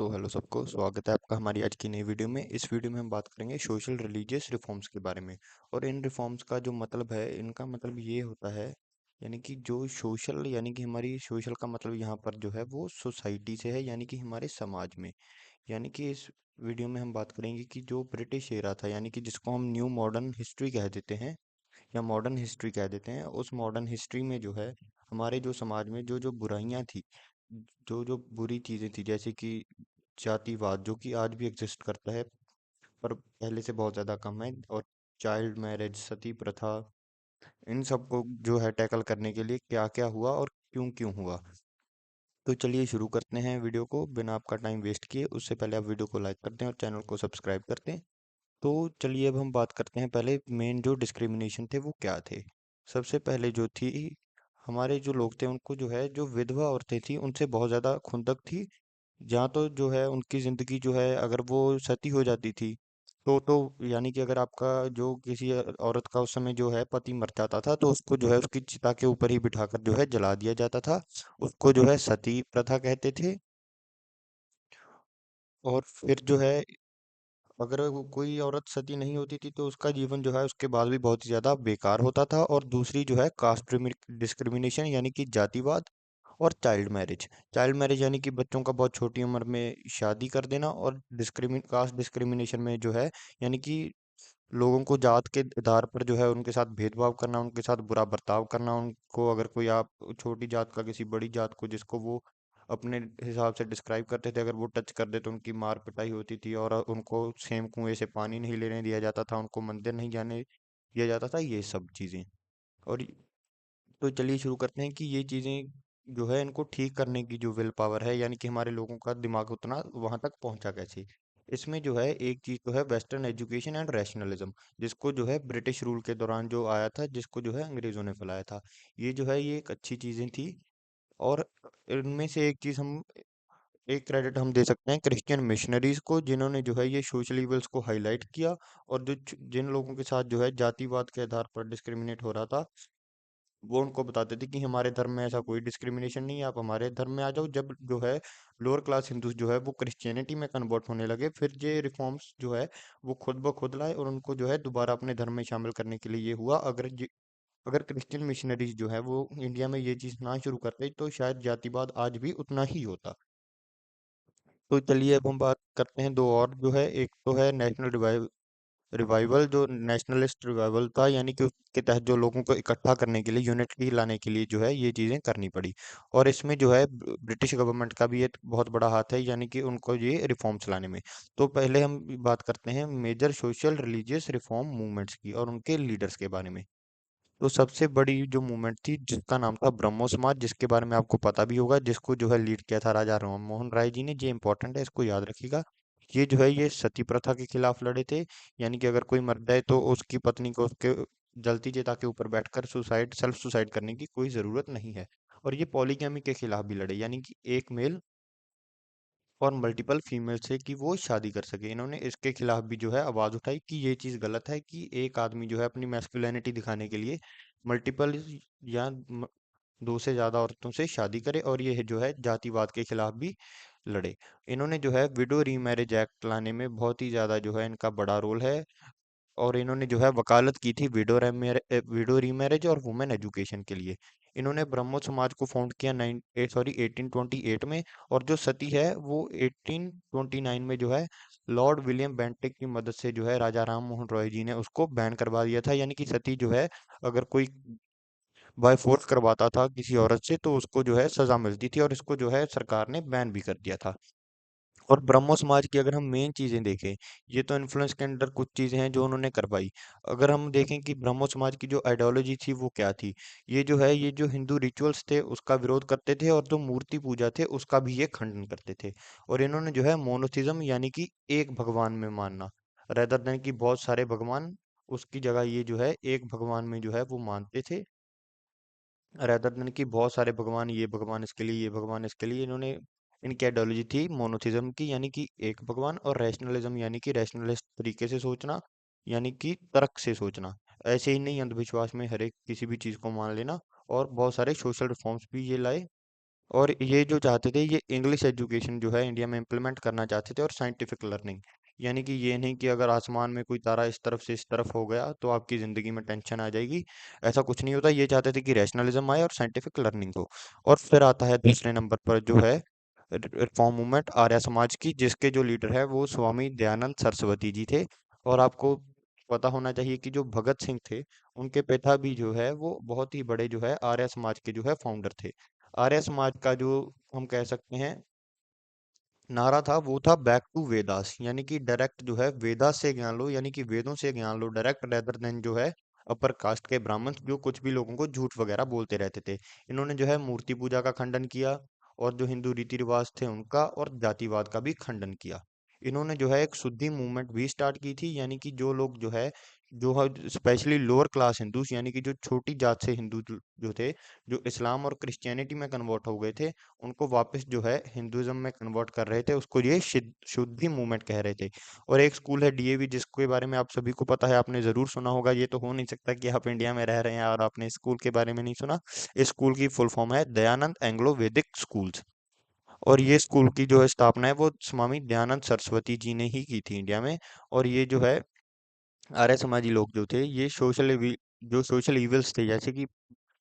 Hello सबको, स्वागत है आपका हमारी आज की नई वीडियो में। इस वीडियो में हम बात करेंगे सोशल रिलीजियस रिफॉर्म्स के बारे में। और इन रिफॉर्म्स का जो मतलब है, इनका मतलब ये होता है, यानी कि जो सोशल, यानी कि हमारी सोशल का मतलब यहाँ पर जो है वो सोसाइटी से है, यानी कि हमारे समाज में। यानी कि इस वीडियो में हम बात करेंगे कि जो ब्रिटिश एरा था, यानी कि जिसको हम न्यू मॉडर्न हिस्ट्री कह देते हैं या मॉडर्न हिस्ट्री कह देते हैं, उस मॉडर्न हिस्ट्री में जो है हमारे जो समाज में जो जो बुराइयां थी, जो जो बुरी चीजें थी, जैसे कि जातिवाद, जो कि आज भी एग्जिस्ट करता है पर पहले से बहुत ज़्यादा कम है, और चाइल्ड मैरिज, सती प्रथा, इन सबको जो है टैकल करने के लिए क्या क्या हुआ और क्यों क्यों हुआ। तो चलिए शुरू करते हैं वीडियो को बिना आपका टाइम वेस्ट किए। उससे पहले आप वीडियो को लाइक करते हैं और चैनल को सब्सक्राइब करते हैं। तो चलिए अब हम बात करते हैं, पहले मेन जो डिस्क्रिमिनेशन थे वो क्या थे। सबसे पहले जो थी, हमारे जो लोग थे उनको जो है, जो विधवा औरतें थी उनसे बहुत ज़्यादा खुंदक थी। जहाँ तो जो है उनकी ज़िंदगी जो है, अगर वो सती हो जाती थी तो यानी कि अगर आपका जो किसी औरत का उस समय जो है पति मर जाता था, तो उसको जो है उसकी चिता के ऊपर ही बिठाकर जो है जला दिया जाता था। उसको जो है सती प्रथा कहते थे। और फिर जो है, अगर वो कोई औरत सती नहीं होती थी तो उसका जीवन जो है उसके बाद भी बहुत ही ज़्यादा बेकार होता था। और दूसरी जो है कास्ट डिस्क्रिमिनेशन, यानी कि जातिवाद। और चाइल्ड मैरिज यानी कि बच्चों का बहुत छोटी उम्र में शादी कर देना। और कास्ट डिस्क्रिमिनेशन में जो है, यानी कि लोगों को जात के आधार पर जो है उनके साथ भेदभाव करना, उनके साथ बुरा बर्ताव करना। उनको, अगर कोई आप छोटी जात का किसी बड़ी जात को, जिसको वो अपने हिसाब से डिस्क्राइब करते थे, अगर वो टच कर दे तो उनकी मार पिटाई होती थी। और उनको सेम कुएं से पानी नहीं लेने दिया जाता था, उनको मंदिर नहीं जाने दिया जाता था, ये सब चीज़ें। और तो चलिए शुरू करते हैं कि ये चीज़ें जो है, इनको ठीक करने की जो विल पावर है, यानी कि हमारे लोगों का दिमाग उतना वहां तक पहुंचा कैसे। इसमें जो है एक चीज़ तो है वेस्टर्न एजुकेशन एंड रैशनलिज्म, जिसको जो है ब्रिटिश रूल के दौरान जो आया था, जिसको जो है अंग्रेजों ने फैलाया था। ये जो है ये एक अच्छी चीज़ें थी। और इनमें से एक चीज़ हम, एक क्रेडिट हम दे सकते हैं क्रिश्चियन मिशनरीज को, जिन्होंने जो है ये सोशल इवल्स को हाईलाइट किया। और जिन लोगों के साथ जो है जातिवाद के आधार पर डिस्क्रिमिनेट हो रहा था, वो उनको बताते थे कि हमारे धर्म में ऐसा कोई डिस्क्रिमिनेशन नहीं है, आप हमारे धर्म में आ जाओ। जब जो है लोअर क्लास हिंदूज जो है वो क्रिश्चियनिटी में कन्वर्ट होने लगे, फिर ये रिफॉर्म्स जो है वो खुद ब खुद लाए और उनको जो है दोबारा अपने धर्म में शामिल करने के लिए ये हुआ। अगर क्रिश्चियन मिशनरीज जो है वो इंडिया में ये चीज़ ना शुरू करते, तो शायद जातिवाद आज भी उतना ही होता। तो चलिए अब हम बात करते हैं दो और, जो है एक तो है नेशनल रिवाइवल, जो नेशनलिस्ट रिवाइवल था, यानी कि उसके तहत जो लोगों को इकट्ठा करने के लिए, यूनिटी लाने के लिए जो है ये चीज़ें करनी पड़ी। और इसमें जो है ब्रिटिश गवर्नमेंट का भी एक बहुत बड़ा हाथ है, यानी कि उनको ये रिफॉर्म्स लाने में। तो पहले हम बात करते हैं major social religious reform movements की और उनके लीडर्स के बारे में। तो सबसे बड़ी जो मूवमेंट थी, जिसका नाम था ब्रह्मो समाज, जिसके बारे में आपको पता भी होगा, जिसको जो है लीड किया था राजा राम मोहन राय जी ने। ये इंपॉर्टेंट है, इसको याद रखिएगा। ये जो है ये सती प्रथा के खिलाफ लड़े थे, यानी कि अगर कोई मर जाए तो उसकी पत्नी को उसके जलती चिता के ऊपर बैठकर सेल्फ सुसाइड करने की कोई जरूरत नहीं है। और ये पॉलीगैमी के खिलाफ भी लड़े, यानी कि एक मेल और मल्टीपल फीमेल से कि वो शादी कर सके। इन्होंने इसके खिलाफ भी जो है आवाज उठाई कि ये चीज गलत है कि एक आदमी जो है अपनी मैस्कुलिनिटी दिखाने के लिए मल्टीपल या दो से ज्यादा औरतों से शादी करे। और ये जो है जातिवाद के खिलाफ भी लड़े। इन्होंने जो है विडो रीमैरिज एक्ट लाने में बहुत ही ज्यादा जो है इनका बड़ा रोल है। और इन्होंने जो है वकालत की थी विडो रीमैरिज और वुमेन एजुकेशन के लिए। इन्होंने ब्रह्मो समाज को फाउंड किया 1828 में। और जो सती है वो 1829 में जो है लॉर्ड विलियम बेंटिक की मदद से जो है राजा राम मोहन रॉय जी ने उसको बैन करवा दिया था। यानी कि सती जो है, अगर कोई बाय फोर्स करवाता था किसी औरत से, तो उसको जो है सजा मिलती थी। और इसको जो है सरकार ने बैन भी कर दिया था। और ब्रह्मो समाज की अगर हम मेन चीजें देखें, ये तो इन्फ्लुएंस के अंडर कुछ चीजें हैं जो उन्होंने करवाई। अगर हम देखें कि ब्रह्मो समाज की जो आइडियोलॉजी थी वो क्या थी, ये जो है ये जो हिंदू रिचुअल्स थे उसका विरोध करते थे, और जो मूर्ति पूजा थे उसका भी ये खंडन करते थे। और इन्होंने जो है मोनोथिज्म, यानी कि एक भगवान में मानना, रेदर देन कि बहुत सारे भगवान, उसकी जगह ये जो है एक भगवान में जो है वो मानते थे। रेदर देन कि बहुत सारे भगवान, ये भगवान इसके लिए, ये भगवान इसके लिए। इन्होंने, इनकी आइडियोलॉजी थी मोनोथिज्म की, यानी कि एक भगवान। और रैशनलिज्म, यानी कि रैशनलिस्ट तरीके से सोचना, यानी कि तर्क से सोचना, ऐसे ही नहीं अंधविश्वास में हर एक किसी भी चीज को मान लेना। और बहुत सारे सोशल रिफॉर्म्स भी ये लाए। और ये जो चाहते थे, ये इंग्लिश एजुकेशन जो है इंडिया में इम्प्लीमेंट करना चाहते थे, और साइंटिफिक लर्निंग, यानी कि ये नहीं कि अगर आसमान में कोई तारा इस तरफ से इस तरफ हो गया तो आपकी ज़िंदगी में टेंशन आ जाएगी। ऐसा कुछ नहीं होता। ये चाहते थे कि रैशनलिज्म आए और साइंटिफिक लर्निंग हो। और फिर आता है दूसरे नंबर पर जो है रिफॉर्म मूवमेंट आर्य समाज की, जिसके जो लीडर है वो स्वामी दयानंद सरस्वती जी थे। और आपको पता होना चाहिए कि जो भगत सिंह थे, उनके पिता भी जो है वो बहुत ही बड़े जो है आर्य समाज के जो है फाउंडर थे। आर्य समाज का जो हम कह सकते हैं नारा था, वो था बैक टू वेदास, यानी कि डायरेक्ट जो है वेदास से ज्ञान लो, यानी कि वेदों से ज्ञान लो डायरेक्ट, रेदर देन जो है अपर कास्ट के ब्राह्मण जो कुछ भी लोगों को झूठ वगैरह बोलते रहते थे। इन्होंने जो है मूर्ति पूजा का खंडन किया, और जो हिंदू रीति रिवाज थे उनका, और जातिवाद का भी खंडन किया। इन्होंने जो है एक शुद्धि मूवमेंट भी स्टार्ट की थी, यानी कि जो लोग जो है स्पेशली लोअर क्लास हिंदूज, यानी कि जो छोटी जात से हिंदू जो थे, जो इस्लाम और क्रिश्चियनिटी में कन्वर्ट हो गए थे, उनको वापस जो है हिंदुइज्म में कन्वर्ट कर रहे थे, उसको ये शुद्धि मूवमेंट कह रहे थे। और एक स्कूल है डीएवी, जिसके बारे में आप सभी को पता है, आपने जरूर सुना होगा। ये तो हो नहीं सकता कि आप इंडिया में रह रहे हैं और आपने स्कूल के बारे में नहीं सुना। इस स्कूल की फुल फॉर्म है दयानंद एंग्लो वैदिक स्कूल्स। और ये स्कूल की जो है स्थापना है वो स्वामी दयानंद सरस्वती जी ने ही की थी इंडिया में। और ये जो है आर्य समाजी लोग जो थे, ये जो सोशल इविल्स थे, जैसे कि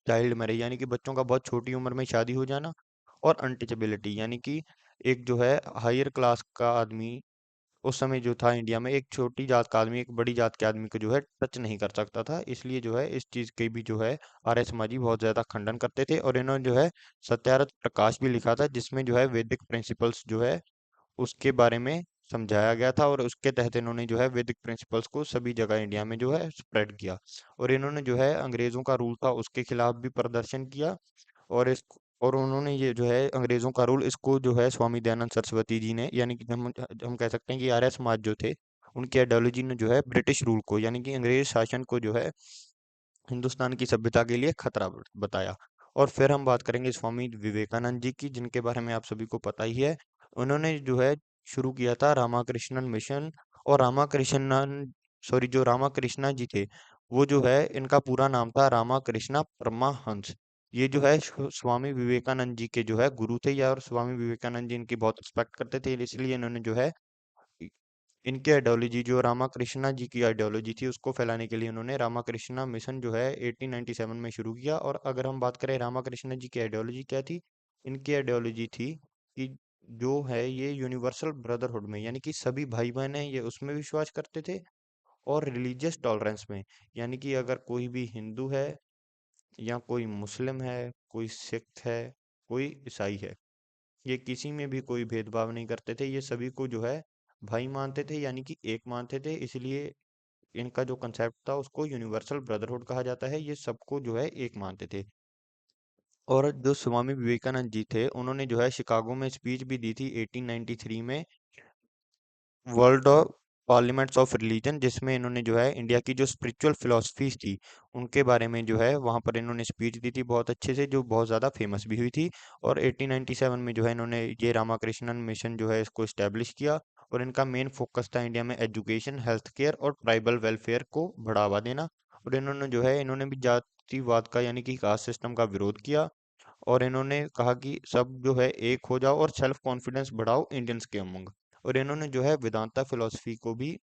चाइल्ड मैरिज, यानी कि बच्चों का बहुत छोटी उम्र में शादी हो जाना, और अनटचेबिलिटी, यानी कि एक जो है हायर क्लास का आदमी उस समय जो था इंडिया में, एक छोटी जात का आदमी एक बड़ी जात के आदमी को जो है टच नहीं कर सकता था। इसलिए जो है इस चीज के भी जो है आर्य समाजी बहुत ज्यादा खंडन करते थे। और इन्होंने जो है सत्यार्थ प्रकाश भी लिखा था, जिसमें जो है वैदिक प्रिंसिपल्स जो है उसके बारे में समझाया गया था, और उसके तहत इन्होंने जो है वैदिक प्रिंसिपल्स को सभी जगह इंडिया में जो है स्प्रेड किया। और इन्होंने जो है अंग्रेजों का रूल था उसके खिलाफ भी प्रदर्शन किया। और इस और उन्होंने ये जो है अंग्रेजों का रूल, इसको जो है स्वामी दयानंद सरस्वती जी ने, यानी कि हम कह सकते हैं कि आर्य समाज जो थे, उनकी आइडियोलॉजी ने जो है ब्रिटिश रूल को, यानी कि अंग्रेज शासन को जो है हिंदुस्तान की सभ्यता के लिए खतरा बताया। और फिर हम बात करेंगे स्वामी विवेकानंद जी की, जिनके बारे में आप सभी को पता ही है। उन्होंने जो है शुरू किया था रामाकृष्णन मिशन। और जो रामाकृष्णा जी थे, वो जो है इनका पूरा नाम था रामाकृष्णा परमहंस। ये जो है स्वामी विवेकानंद जी के जो है गुरु थे, या और स्वामी विवेकानंद जी इनकी बहुत रिस्पेक्ट करते थे, इसलिए इन्होंने जो है इनकी आइडियोलॉजी, जो रामाकृष्णा जी की आइडियोलॉजी थी, उसको फैलाने के लिए उन्होंने रामाकृष्णा मिशन जो है 1897 में शुरू किया। और अगर हम बात करें रामाकृष्णा जी की आइडियोलॉजी क्या थी, इनकी आइडियोलॉजी थी कि जो है ये यूनिवर्सल ब्रदरहुड में, यानी कि सभी भाई बहन हैं, ये उसमें विश्वास करते थे। और रिलीजियस टॉलरेंस में, यानी कि अगर कोई भी हिंदू है, या कोई मुस्लिम है, कोई सिख है, कोई ईसाई है, ये किसी में भी कोई भेदभाव नहीं करते थे, ये सभी को जो है भाई मानते थे, यानी कि एक मानते थे। इसलिए इनका जो कंसेप्ट था उसको यूनिवर्सल ब्रदरहुड कहा जाता है, ये सबको जो है एक मानते थे। और जो स्वामी विवेकानंद जी थे, उन्होंने जो है शिकागो में स्पीच भी दी थी 1893 में, world of parliaments of religion, जिसमें इन्होंने जो है इंडिया की जो स्पिरिचुअल फिलोसफीज थी उनके बारे में जो है वहाँ पर इन्होंने स्पीच दी थी बहुत अच्छे से, जो बहुत ज़्यादा फेमस भी हुई थी। और 1897 में जो है इन्होंने ये रामाकृष्णन मिशन जो है इसको इस्टेब्लिश किया। और इनका मेन फोकस था इंडिया में एजुकेशन, हेल्थ केयर और ट्राइबल वेलफेयर को बढ़ावा देना। और इन्होंने भी जातिवाद का, यानी कि कास्ट सिस्टम का विरोध किया। और इन्होंने कहा कि सब जो है एक हो जाओ और सेल्फ कॉन्फिडेंस बढ़ाओ इंडियंस के अमंग। और इन्होंने जो है वेदांता फिलॉसफी को भी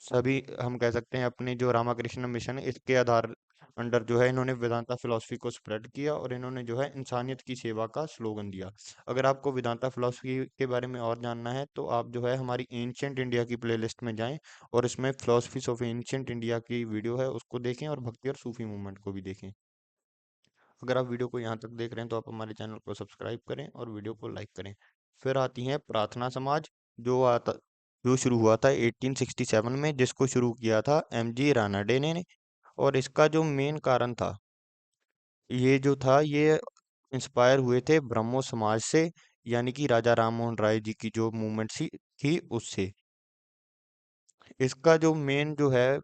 सभी, हम कह सकते हैं, अपने जो रामाकृष्ण मिशन है इसके आधार अंडर जो है इन्होंने वेदांता फिलॉसफी को स्प्रेड किया। और इन्होंने जो है इंसानियत की सेवा का स्लोगन दिया। अगर आपको वेदांता फिलॉसफी के बारे में और जानना है तो आप जो है हमारी एंशियंट इंडिया की प्लेलिस्ट में जाएं, और इसमें फिलोसफीज ऑफ एंशियंट इंडिया की वीडियो है, उसको देखें, और भक्ति और सूफी मूवमेंट को भी देखें। अगर आप वीडियो को यहाँ तक देख रहे हैं तो आप हमारे चैनल को सब्सक्राइब करें और वीडियो को लाइक करें। फिर आती है प्रार्थना समाज, जो आता जो शुरू हुआ था 1867 में, जिसको शुरू किया था एमजी रानाडे ने। और इसका जो मेन कारण था, ये इंस्पायर हुए थे ब्रह्मो समाज से, यानी कि राजा राम मोहन राय जी की जो मूवमेंट थी उससे। इसका जो मेन जो है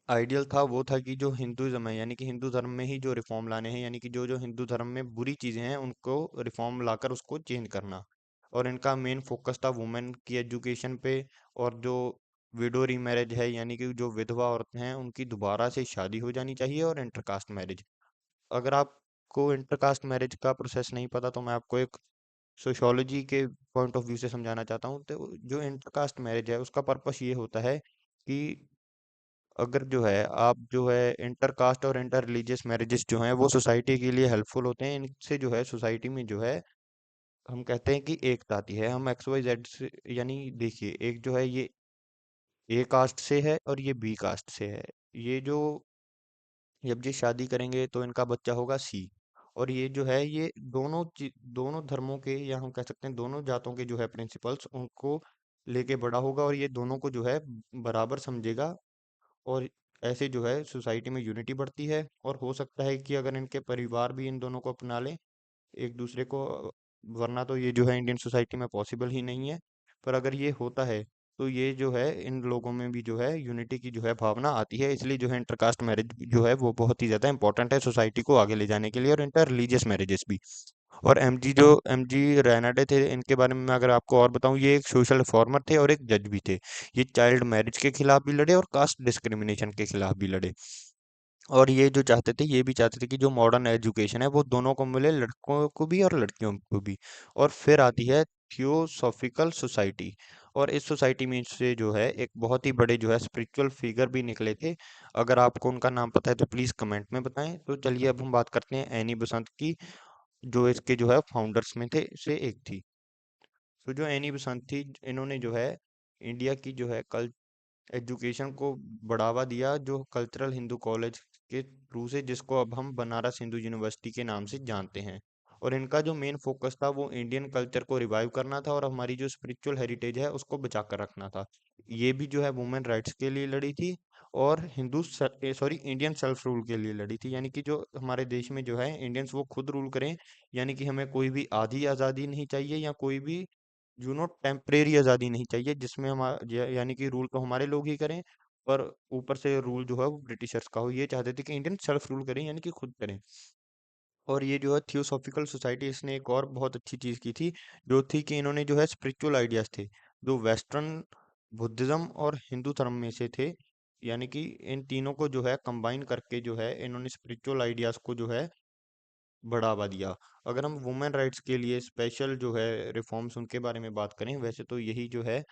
आइडियल था, वो था कि जो हिंदुइज्म है, यानी कि हिंदू धर्म में ही जो रिफॉर्म लाने हैं, यानी कि जो हिंदू धर्म में बुरी चीजें हैं उनको रिफॉर्म लाकर उसको चेंज करना। और इनका मेन फोकस था वुमेन की एजुकेशन पे। और जो विडो रीमैरिज है, यानी कि जो विधवा औरतें हैं उनकी दोबारा से शादी हो जानी चाहिए, और इंटरकास्ट मैरिज। अगर आप आपको इंटरकास्ट मैरिज का प्रोसेस नहीं पता तो मैं आपको एक सोशियोलॉजी के पॉइंट ऑफ व्यू से समझाना चाहता हूँ। तो जो इंटरकास्ट मैरिज है उसका पर्पस ये होता है कि अगर जो है आप जो है इंटरकास्ट और इंटर रिलीजियस मैरिजेस जो हैं वो सोसाइटी के लिए हेल्पफुल होते हैं। इनसे जो है सोसाइटी में जो है हम कहते हैं कि एकता आती है। हम एक्स वाई जेड से, यानी देखिए, एक जो है ये ए कास्ट से है और ये बी कास्ट से है। ये जो जब ये शादी करेंगे तो इनका बच्चा होगा सी। और ये जो है ये दोनों धर्मों के, या हम कह सकते हैं दोनों जातों के जो है प्रिंसिपल्स उनको लेके बड़ा होगा और ये दोनों को जो है बराबर समझेगा। और ऐसे जो है सोसाइटी में यूनिटी बढ़ती है। और हो सकता है कि अगर इनके परिवार भी इन दोनों को अपना लें एक दूसरे को, वरना तो ये जो है इंडियन सोसाइटी में पॉसिबल ही नहीं है। पर अगर ये होता है तो ये जो है इन लोगों में भी जो है यूनिटी की जो है भावना आती है। इसलिए जो है इंटरकास्ट मैरिज जो है वो बहुत ही ज़्यादा इंपॉर्टेंट है सोसाइटी को आगे ले जाने के लिए, और इंटर रिलीजियस मैरिजेस भी। और एम जी रेनाडे थे, इनके बारे में मैं अगर आपको और बताऊं, ये एक सोशल रिफॉर्मर थे और एक जज भी थे। ये चाइल्ड मैरिज के खिलाफ भी लड़े और कास्ट डिस्क्रिमिनेशन के खिलाफ भी लड़े। और ये जो चाहते थे, ये भी चाहते थे कि जो मॉडर्न एजुकेशन है वो दोनों को मिले, लड़कों को भी और लड़कियों को भी। और फिर आती है थियोसॉफिकल सोसाइटी। और इस सोसाइटी में से जो है एक बहुत ही बड़े जो है स्पिरिचुअल फिगर भी निकले थे। अगर आपको उनका नाम पता है तो प्लीज कमेंट में बताएं। तो चलिए अब हम बात करते हैं एनी बसंत की, जो इसके जो है फाउंडर्स में थे से एक थी। तो जो एनी बसंत थी, इन्होंने जो है इंडिया की जो है एजुकेशन को बढ़ावा दिया, जो कल्चरल हिंदू कॉलेज के थ्रू से, जिसको अब हम बनारस हिंदू यूनिवर्सिटी के नाम से जानते हैं। और इनका जो मेन फोकस था वो इंडियन कल्चर को रिवाइव करना था और हमारी जो स्पिरिचुअल हेरिटेज है उसको बचा कर रखना था। ये भी जो है वुमेन राइट्स के लिए लड़ी थी और इंडियन सेल्फ रूल के लिए लड़ी थी। यानी कि जो हमारे देश में जो है इंडियंस वो खुद रूल करें। यानी कि हमें कोई भी आधी आज़ादी नहीं चाहिए, या कोई भी टेम्परेरी आज़ादी नहीं चाहिए जिसमें हम यानी कि रूल तो हमारे लोग ही करें, पर ऊपर से रूल जो है वो ब्रिटिशर्स का हो। ये चाहते थे कि इंडियन सेल्फ रूल करें, यानी कि खुद करें। और ये जो है थियोसॉफिकल सोसाइटी, इसने एक और बहुत अच्छी चीज़ की थी, जो थी कि इन्होंने जो है स्पिरिचुअल आइडियाज थे जो वेस्टर्न बुद्धिज्म और हिंदू धर्म में से थे। यानी कि इन तीनों को जो है कंबाइन करके जो है इन्होंने स्पिरिचुअल आइडियाज को जो है बढ़ावा दिया। अगर हम वुमेन राइट्स के लिए स्पेशल जो है रिफॉर्म्स उनके बारे में बात करें, वैसे तो यही जो है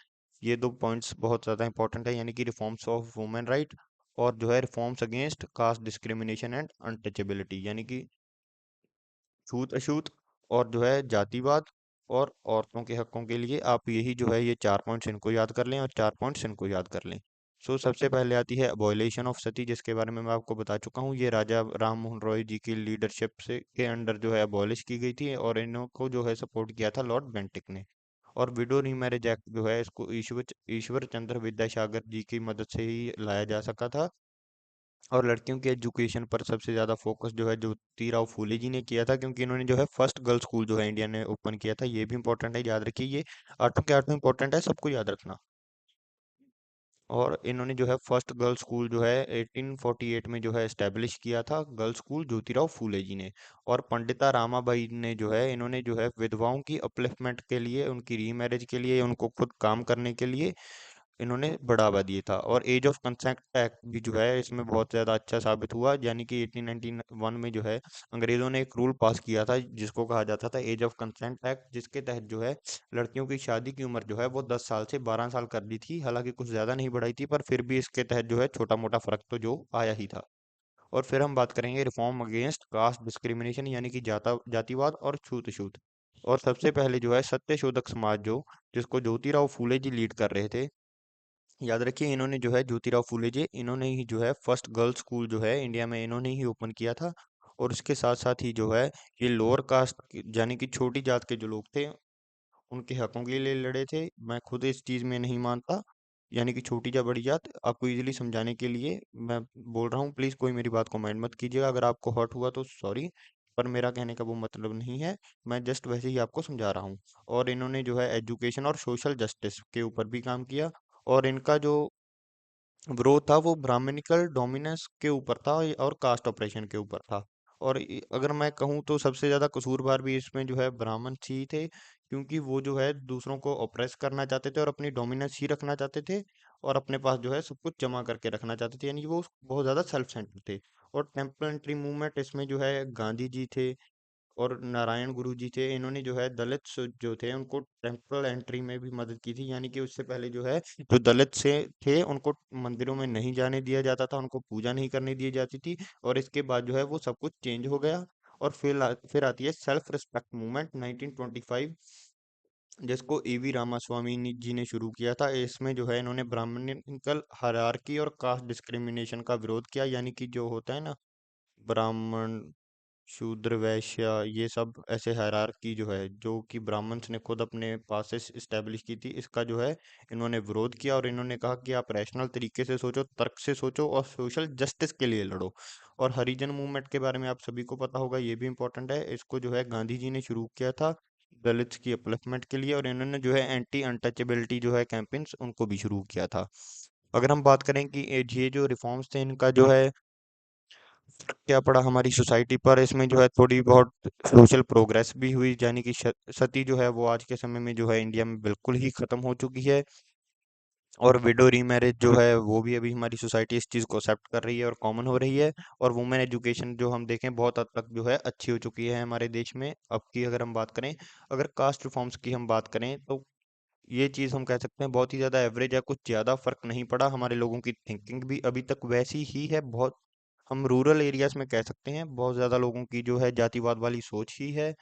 ये दो पॉइंट्स बहुत ज़्यादा इंपॉर्टेंट है, यानी कि रिफॉर्म्स ऑफ वुमेन राइट और जो है reforms against caste discrimination and untouchability, यानी कि छूत अछूत और जो है जातिवाद और औरतों के हकों के लिए। आप यही जो है ये 4 पॉइंट्स इनको याद कर लें और 4 पॉइंट्स इनको याद कर लें। सबसे पहले आती है अबॉलिशन ऑफ सती, जिसके बारे में मैं आपको बता चुका हूँ। ये राजा राम मोहन रॉय जी की लीडरशिप से के अंडर जो है अबॉलिश की गई थी, और इनको जो है सपोर्ट किया था लॉर्ड बेंटिक ने। और विडो रीमैरिज एक्ट जो है इसको ईश्वर चंद्र विद्यासागर जी की मदद से ही लाया जा सका था। और लड़कियों के एजुकेशन पर सबसे ज़्यादा फोकस जो है ज्योतिराव फूले जी ने किया था, क्योंकि इन्होंने जो है फर्स्ट गर्ल्स स्कूल जो है इंडिया ने ओपन किया था। ये भी इंपॉर्टेंट है, याद रखिए। ये आठों के आठों इंपॉर्टेंट है, सबको याद रखना। और इन्होंने जो है फर्स्ट गर्ल्स स्कूल जो है 1848 में जो है एस्टेब्लिश किया था, गर्ल्स स्कूल ज्योतिराव फूले जी ने। और पंडिता रामाबाई ने जो है इन्होंने जो है विधवाओं की अपलिफ्टमेंट के लिए, उनकी रीमैरिज के लिए, उनको खुद काम करने के लिए इन्होंने बढ़ावा दिया था। और एज ऑफ कंसेंट एक्ट भी जो है इसमें बहुत ज़्यादा अच्छा साबित हुआ। यानी कि 1891 में जो है अंग्रेज़ों ने एक रूल पास किया था जिसको कहा जाता था एज ऑफ कंसेंट एक्ट, जिसके तहत जो है लड़कियों की शादी की उम्र जो है वो 10 साल से 12 साल कर दी थी। हालांकि कुछ ज़्यादा नहीं बढ़ाई थी, पर फिर भी इसके तहत जो है छोटा मोटा फर्क तो जो आया ही था। और फिर हम बात करेंगे रिफॉर्म अगेंस्ट कास्ट डिस्क्रिमिनेशन, यानी कि जातिवाद और छूत छूत। और सबसे पहले जो है सत्यशोधक समाज, जो जिसको ज्योतिराव फूले जी लीड कर रहे थे। याद रखिए, इन्होंने जो है ज्योतिराव फूले जी, इन्होंने ही जो है फर्स्ट गर्ल्स स्कूल जो है इंडिया में इन्होंने ही ओपन किया था। और उसके साथ साथ ही जो है ये लोअर कास्ट यानी कि छोटी जात के जो लोग थे उनके हकों के लिए लड़े थे। मैं खुद इस चीज़ में नहीं मानता, यानी कि छोटी या बड़ी जात, आपको इजीली समझाने के लिए मैं बोल रहा हूँ। प्लीज़ कोई मेरी बात को माइंड मत कीजिएगा, अगर आपको हर्ट हुआ तो सॉरी, पर मेरा कहने का वो मतलब नहीं है। मैं जस्ट वैसे ही आपको समझा रहा हूँ। और इन्होंने जो है एजुकेशन और सोशल जस्टिस के ऊपर भी काम किया। और इनका जो विरोध था वो ब्राह्मणिकल डोमिनेंस के ऊपर था और कास्ट ऑपरेशन के ऊपर था। और अगर मैं कहूँ तो सबसे ज़्यादा कसूरवार भी इसमें जो है ब्राह्मण ही थे, क्योंकि वो जो है दूसरों को ऑप्रेस करना चाहते थे और अपनी डोमिनेंस ही रखना चाहते थे और अपने पास जो है सब कुछ जमा करके रखना चाहते थे, यानी कि वो बहुत ज़्यादा सेल्फ सेंटर्ड थे। और टेम्पल एंट्री मूवमेंट, इसमें जो है गांधी जी थे और नारायण गुरु जी थे। इन्होंने जो है दलित जो थे उनको टेम्पल एंट्री में भी मदद की थी, यानी कि उससे पहले जो है जो दलित से थे उनको मंदिरों में नहीं जाने दिया जाता था, उनको पूजा नहीं करने दी जाती थी। और इसके बाद जो है वो सब कुछ चेंज हो गया। और फिर आती है सेल्फ रिस्पेक्ट मूवमेंट 1925, जिसको ईवी रामास्वामी जी ने शुरू किया था। इसमें जो है इन्होंने ब्राह्मणिकल हायरार्की और कास्ट डिस्क्रिमिनेशन का विरोध किया, यानी कि जो होता है ना, ब्राह्मण, शूद्र, वैश्य, ये सब ऐसे हायरार्की जो है, जो कि ब्राह्मण्स ने खुद अपने पास से इस्टेब्लिश की थी, इसका जो है इन्होंने विरोध किया। और इन्होंने कहा कि आप रैशनल तरीके से सोचो, तर्क से सोचो और सोशल जस्टिस के लिए लड़ो। और हरिजन मूवमेंट के बारे में आप सभी को पता होगा, ये भी इम्पोर्टेंट है। इसको जो है गांधी जी ने शुरू किया था दलित्स की अपलिफ्टमेंट के लिए, और इन्होंने जो है एंटी अनटचेबिलिटी जो है कैंपेन्स उनको भी शुरू किया था। अगर हम बात करें कि ये जो रिफॉर्म्स थे इनका जो है क्या पड़ा हमारी सोसाइटी पर, इसमें जो है थोड़ी बहुत सोशल प्रोग्रेस भी हुई, यानी कि सती जो है वो आज के समय में जो है इंडिया में बिल्कुल ही खत्म हो चुकी है। और विडो रीमैरिज जो है वो भी अभी हमारी सोसाइटी इस चीज़ को एक्सेप्ट कर रही है और कॉमन हो रही है। और वुमेन एजुकेशन जो हम देखें बहुत हद तक जो है अच्छी हो चुकी है हमारे देश में अब की। अगर हम बात करें, अगर कास्ट रिफॉर्म्स की हम बात करें, तो ये चीज़ हम कह सकते हैं बहुत ही ज़्यादा एवरेज है, कुछ ज़्यादा फर्क नहीं पड़ा। हमारे लोगों की थिंकिंग भी अभी तक वैसी ही है। बहुत हम रूरल एरियाज में कह सकते हैं बहुत ज़्यादा लोगों की जो है जातिवाद वाली सोच ही है।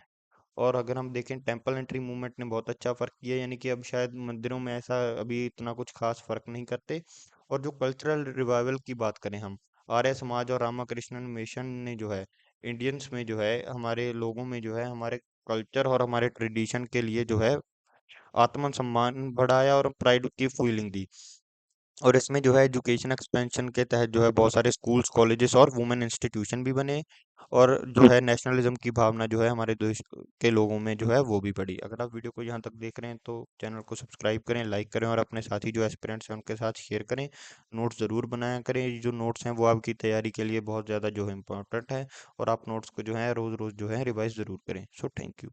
और अगर हम देखें, टेम्पल एंट्री मूवमेंट ने बहुत अच्छा फ़र्क किया, यानी कि अब शायद मंदिरों में ऐसा अभी इतना कुछ खास फ़र्क नहीं करते। और जो कल्चरल रिवाइवल की बात करें हम, आर्य समाज और रामाकृष्णन मिशन ने जो है इंडियंस में जो है हमारे लोगों में जो है हमारे कल्चर और हमारे ट्रेडिशन के लिए जो है आत्मसम्मान बढ़ाया और प्राइड की फीलिंग दी। और इसमें जो है एजुकेशन एक्सपेंशन के तहत जो है बहुत सारे स्कूल्स, कॉलेजेस और वुमेन इंस्टीट्यूशन भी बने। और जो है नेशनलिज्म की भावना जो है हमारे देश के लोगों में जो है वो भी बढ़ी। अगर आप वीडियो को यहाँ तक देख रहे हैं तो चैनल को सब्सक्राइब करें, लाइक करें और अपने साथी जो एस्पिरेंट्स हैं उनके साथ शेयर करें। नोट्स ज़रूर बनाया करें, ये जो नोट्स हैं वो आपकी तैयारी के लिए बहुत ज़्यादा जो है इम्पोर्टेंट है। और आप नोट्स को जो है रोज़ रोज़ जो है रिवाइज ज़रूर करें। So thank you.